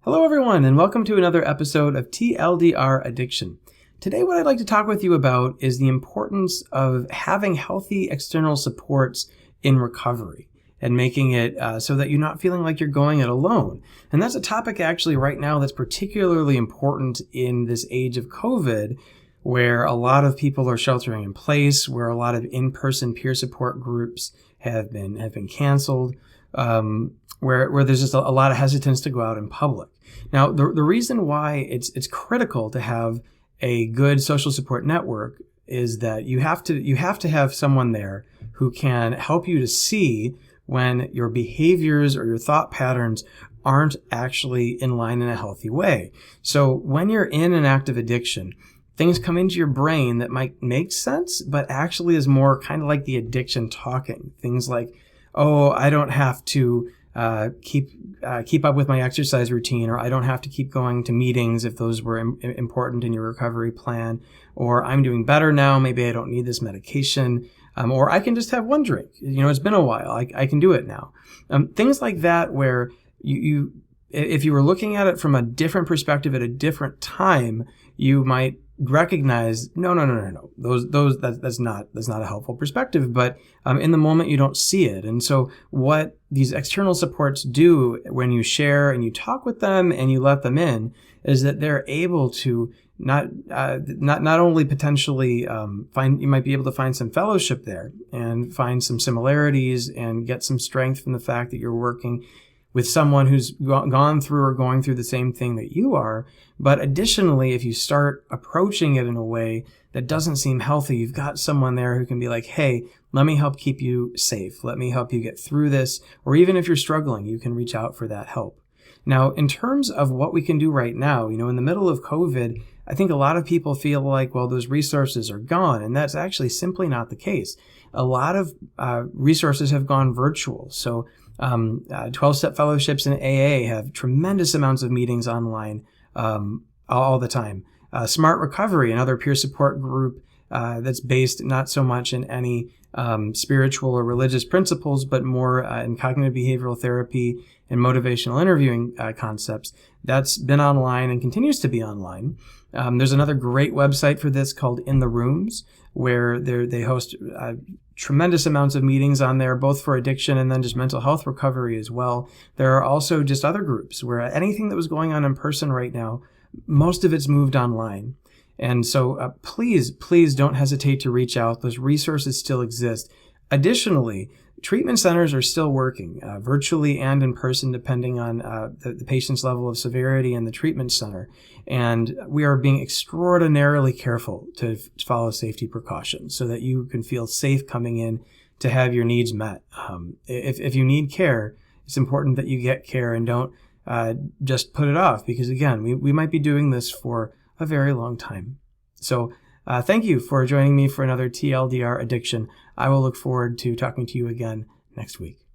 Hello everyone, and welcome to another episode of TLDR Addiction. Today what I'd like to talk with you about is the importance of having healthy external supports in recovery and making it so that you're not feeling like you're going it alone. And that's a topic actually right now that's particularly important in this age of COVID, where a lot of people are sheltering in place, where a lot of in-person peer support groups have been canceled. Where there's just a lot of hesitance to go out in public. Now, the reason why it's critical to have a good social support network is that you have to have someone there who can help you to see when your behaviors or your thought patterns aren't actually in line in a healthy way. So when you're in an active addiction, things come into your brain that might make sense, but actually is more kind of like the addiction talking. Things like, oh, I don't have to keep up with my exercise routine, or I don't have to keep going to meetings if those were important in your recovery plan, or I'm doing better now, maybe I don't need this medication, or I can just have one drink. It's been a while, I can do it now. Things like that, where you if you were looking at it from a different perspective at a different time, you might recognize, no. That's not a helpful perspective, but in the moment you don't see it. And so what these external supports do when you share and you talk with them and you let them in is that they're able to not only potentially you might be able to find some fellowship there and find some similarities and get some strength from the fact that you're working with someone who's gone through or going through the same thing that you are. But additionally, if you start approaching it in a way that doesn't seem healthy, you've got someone there who can be like, hey, let me help keep you safe. Let me help you get through this. Or even if you're struggling, you can reach out for that help. Now, in terms of what we can do right now, in the middle of COVID, I think a lot of people feel like, well, those resources are gone. And that's actually simply not the case. A lot of resources have gone virtual. So 12-step fellowships in AA have tremendous amounts of meetings online all the time. Smart Recovery, another peer support group that's based not so much in any spiritual or religious principles, but more in cognitive behavioral therapy and motivational interviewing concepts. That's been online and continues to be online. There's another great website for this called In the Rooms, where they host tremendous amounts of meetings on there, both for addiction and then just mental health recovery as well. There are also just other groups where anything that was going on in person right now, most of it's moved online. And so please don't hesitate to reach out. Those resources still exist. Additionally, treatment centers are still working virtually and in person, depending on the patient's level of severity in the treatment center. And we are being extraordinarily careful to follow safety precautions so that you can feel safe coming in to have your needs met. If you need care, it's important that you get care and don't just put it off, because again, we might be doing this for a very long time. So thank you for joining me for another TLDR Addiction. I will look forward to talking to you again next week.